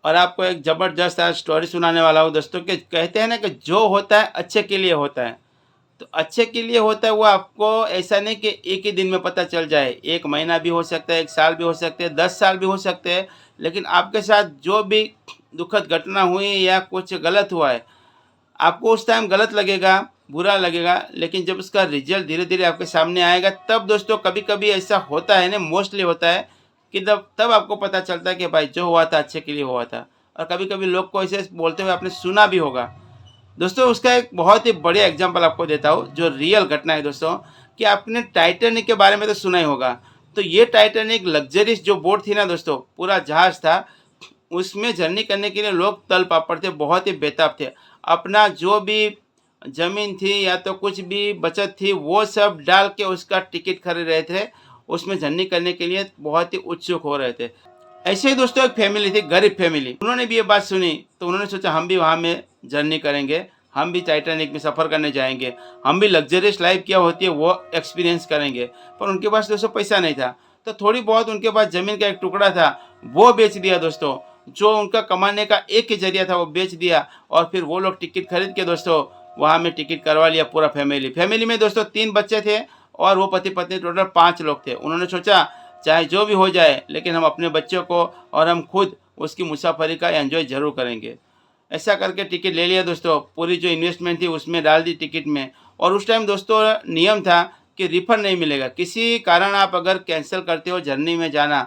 और आपको एक ज़बरदस्त आज स्टोरी सुनाने वाला हूँ दोस्तों। कि कहते हैं ना कि जो होता है अच्छे के लिए होता है। तो अच्छे के लिए होता है वो आपको ऐसा नहीं कि एक ही दिन में पता चल जाए। 1 महीना भी हो सकता है, 1 साल भी हो सकते हैं, 10 साल भी हो सकते हैं। लेकिन आपके साथ जो भी दुखद घटना हुई या कुछ गलत हुआ है, आपको उस टाइम गलत लगेगा, बुरा लगेगा, लेकिन जब उसका रिज़ल्ट धीरे-धीरे आपके सामने आएगा तब दोस्तों कभी-कभी ऐसा होता है ना, मोस्टली होता है कि तब तब आपको पता चलता है कि भाई जो हुआ था अच्छे के लिए हुआ था। और कभी-कभी लोग को ऐसे बोलते हुए आपने सुना भी होगा। दोस्तों उसका एक बहुत ही बढ़िया एग्जांपल आपको देता हूँ, जो रियल घटना है दोस्तों। कि आपने टाइटैनिक के बारे में तो सुना ही होगा। तो ये टाइटैनिक लग्ज़रियस जो बोट थी ना दोस्तों, पूरा जहाज था, उसमें जर्नी करने के लिए लोग तल-पापड़ थे, बहुत ही बेताब थे। अपना जो भी ज़मीन थी या तो कुछ भी बचत थी, वो सब डाल के उसका टिकट खरीद रहे थे। उसमें जर्नी करने के लिए बहुत ही उत्सुक हो रहे थे। ऐसे ही दोस्तों एक फैमिली थी, गरीब फैमिली। उन्होंने भी ये बात सुनी, तो उन्होंने सोचा हम भी वहाँ में जर्नी करेंगे, हम भी टाइटैनिक में सफ़र करने जाएँगे, हम भी लग्ज़रियस लाइफ़ क्या होती है वो एक्सपीरियंस करेंगे। पर उनके पास दोस्तों पैसा नहीं था, तो थोड़ी बहुत उनके पास ज़मीन का एक टुकड़ा था, वो बेच दिया दोस्तों। जो उनका कमाने का एक ही ज़रिया था वो बेच दिया और फिर वो लोग टिकट खरीद के दोस्तों वहाँ में टिकट करवा लिया पूरा फैमिली। फैमिली में दोस्तों 3 बच्चे थे और वो पति-पत्नी टोटल 5 लोग थे। उन्होंने सोचा चाहे जो भी हो जाए लेकिन हम अपने बच्चों को और हम खुद उसकी मुसाफरी का एंजॉय ज़रूर करेंगे। ऐसा करके टिकट ले लिया दोस्तों, पूरी जो इन्वेस्टमेंट थी उसमें डाल दी टिकट में। और उस टाइम दोस्तों नियम था कि रिफंड नहीं मिलेगा। किसी कारण आप अगर कैंसल करते हो जर्नी में जाना,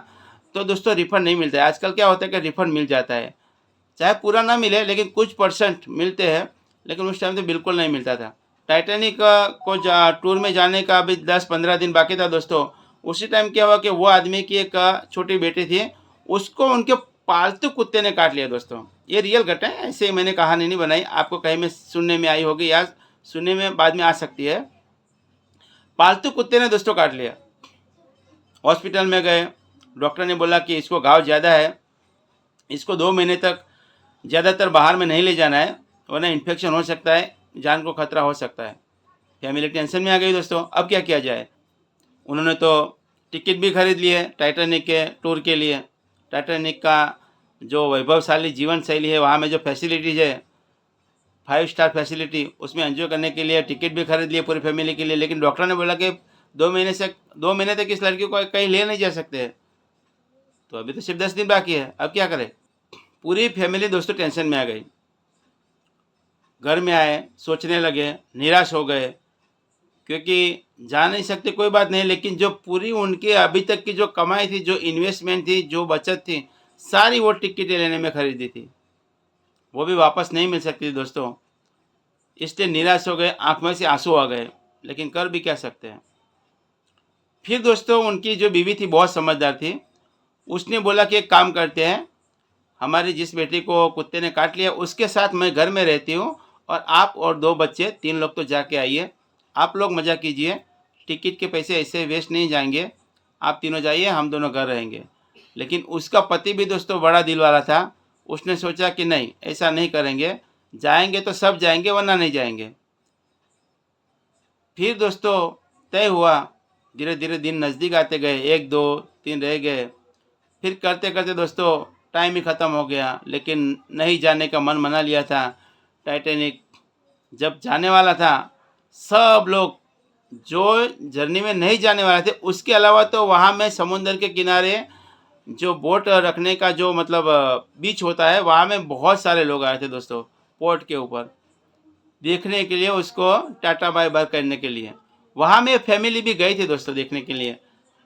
तो दोस्तों रिफंड नहीं मिलता है। आजकल क्या होता है कि रिफंड मिल जाता है। चाहे पूरा ना मिले लेकिन कुछ परसेंट मिलते हैं, लेकिन उस टाइम तो बिल्कुल नहीं मिलता था। टाइटैनिक को टूर में जाने का अभी 10-15 दिन बाकी था दोस्तों। उसी टाइम क्या हुआ कि वो आदमी की एक छोटी बेटी थी, उसको उनके पालतू कुत्ते ने काट लिया दोस्तों। ये रियल घटना है, ऐसे ही मैंने कहानी नहीं बनाई, आपको कहीं में सुनने में आई होगी या सुनने में बाद में आ सकती है। पालतू कुत्ते ने दोस्तों काट लिया। हॉस्पिटल में गए, डॉक्टर ने बोला कि इसको घाव ज़्यादा है, इसको 2 महीने तक ज़्यादातर बाहर में नहीं ले जाना है, वरना इन्फेक्शन हो सकता है, जान को खतरा हो सकता है। फैमिली टेंशन में आ गई दोस्तों, अब क्या किया जाए? उन्होंने तो टिकट भी खरीद लिए टाइटैनिक के टूर के लिए। टाइटैनिक का जो वैभवशाली जीवन शैली है, वहाँ में जो फैसिलिटीज़ है, 5 स्टार फैसिलिटी, उसमें एन्जॉय करने के लिए टिकट भी खरीद लिए पूरी फैमिली के लिए। लेकिन डॉक्टर ने बोला कि 2 महीने तक इस लड़की को कहीं ले नहीं जा सकते। तो अभी तो सिर्फ 10 दिन बाकी है, अब क्या करें? पूरी फैमिली दोस्तों टेंशन में आ गई। घर में आए, सोचने लगे, निराश हो गए, क्योंकि जा नहीं सकते कोई बात नहीं, लेकिन जो पूरी उनकी अभी तक की जो कमाई थी, जो इन्वेस्टमेंट थी, जो बचत थी, सारी वो टिकटें लेने में खरीदी थी। वो भी वापस नहीं मिल सकती थी दोस्तों। इसलिए निराश हो गए, आँख में से आँसू आ गए, लेकिन कर भी क्या सकते हैं। फिर दोस्तों उनकी जो बीवी थी बहुत समझदार थी, उसने बोला कि एक काम करते हैं, हमारी जिस बेटी को कुत्ते ने काट लिया उसके साथ मैं घर में रहती हूँ और आप और 2 बच्चे 3 लोग तो जाके आइए। आप लोग मज़ा कीजिए, टिकट के पैसे ऐसे वेस्ट नहीं जाएँगे। आप तीनों जाइए, हम दोनों घर रहेंगे। लेकिन उसका पति भी दोस्तों बड़ा दिल वाला था। उसने सोचा कि नहीं, ऐसा नहीं करेंगे, जाएँगे तो सब जाएँगे वरना नहीं जाएँगे। फिर दोस्तों तय हुआ, धीरे-धीरे दिन नज़दीक आते गए, 1, 2, 3 रह गए। फिर करते-करते दोस्तों टाइम ही ख़त्म हो गया, लेकिन नहीं जाने का मन बना लिया था। टाइटैनिक जब जाने वाला था, सब लोग जो जर्नी में नहीं जाने वाले थे, उसके अलावा तो वहाँ में समुद्र के किनारे जो बोट रखने का जो मतलब बीच होता है, वहाँ में बहुत सारे लोग आए थे दोस्तों, पोर्ट के ऊपर, देखने के लिए उसको टाटा बाय-बाय करने के लिए। वहाँ में फैमिली भी गई थी दोस्तों देखने के लिए,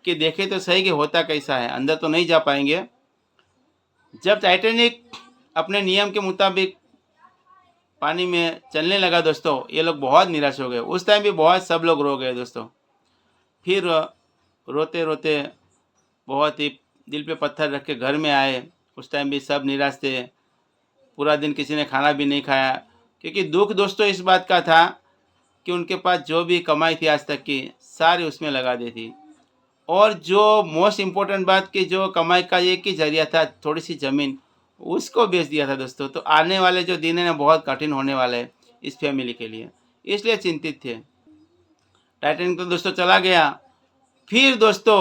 कि देखें तो सही कि होता कैसा है, अंदर तो नहीं जा पाएँगे। जब टाइटैनिक अपने नियम के मुताबिक पानी में चलने लगा दोस्तों, ये लोग बहुत निराश हो गए। उस टाइम भी बहुत सब लोग रो गए दोस्तों। फिर रोते-रोते बहुत ही दिल पे पत्थर रख के घर में आए। उस टाइम भी सब निराश थे। पूरा दिन किसी ने खाना भी नहीं खाया, क्योंकि दुःख दोस्तों इस बात का था कि उनके पास जो भी कमाई थी आज तक की, सारी उसमें लगा दी थी। और जो मोस्ट इम्पोर्टेंट बात कि जो कमाई का एक ही ज़रिया था, थोड़ी-सी ज़मीन, उसको बेच दिया था दोस्तों। तो आने वाले जो दिन है ना बहुत कठिन होने वाले हैं इस फैमिली के लिए, इसलिए चिंतित थे। टाइटैनिक तो दोस्तों चला गया। फिर दोस्तों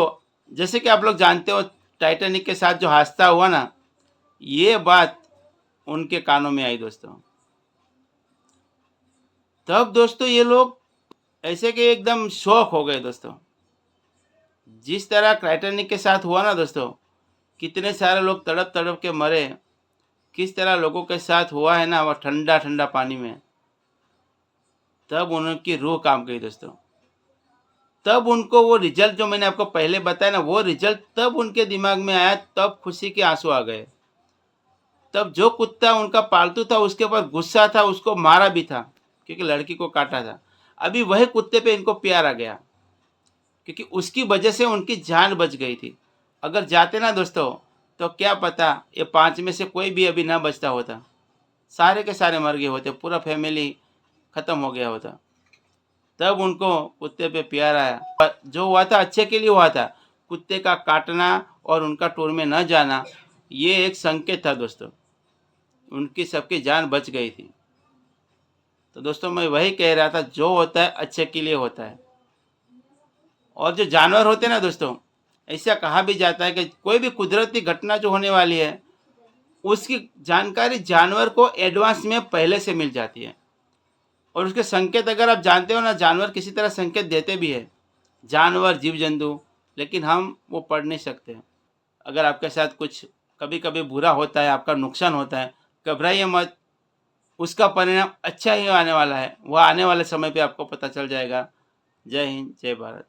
जैसे कि आप लोग जानते हो टाइटैनिक के साथ जो हादसा हुआ ना, ये बात उनके कानों में आई दोस्तों। तब दोस्तों ये लोग ऐसे कि एकदम शॉक हो गए दोस्तों। जिस तरह टाइटैनिक के साथ हुआ ना दोस्तों, कितने सारे लोग तड़प तड़प के मरे, किस तरह लोगों के साथ हुआ है ना वो ठंडा ठंडा पानी में, तब उनकी रूह कांप गई दोस्तों। तब उनको वो रिजल्ट जो मैंने आपको पहले बताया ना, वो रिजल्ट तब उनके दिमाग में आया, तब खुशी के आंसू आ गए। तब जो कुत्ता उनका पालतू था उसके ऊपर गुस्सा था, उसको मारा भी था क्योंकि लड़की को काटा था। अभी वही कुत्ते पे इनको प्यार आ गया क्योंकि उसकी वजह से उनकी जान बच गई थी। अगर जाते ना दोस्तों, तो क्या पता ये 5 में से कोई भी अभी ना बचता होता, सारे के सारे मर गए होते, पूरा फैमिली खत्म हो गया होता। तब उनको कुत्ते पे प्यार आया। जो हुआ था अच्छे के लिए हुआ था। कुत्ते का काटना और उनका टूर में न जाना, ये एक संकेत था दोस्तों। उनकी सबकी जान बच गई थी। तो दोस्तों मैं वही कह रहा था, जो होता है अच्छे के लिए होता है। और जो जानवर होते हैं ना दोस्तों, ऐसा कहा भी जाता है कि कोई भी कुदरती घटना जो होने वाली है, उसकी जानकारी जानवर को एडवांस में पहले से मिल जाती है। और उसके संकेत अगर आप जानते हो ना, जानवर किसी तरह संकेत देते भी है, जानवर जीव जंतु, लेकिन हम वो पढ़ नहीं सकते। अगर आपके साथ कुछ कभी कभी बुरा होता है, आपका नुकसान होता है, घबराइए मत। उसका परिणाम अच्छा ही आने वाला है, वह आने वाले समय पे आपको पता चल जाएगा। जय हिंद, जय भारत।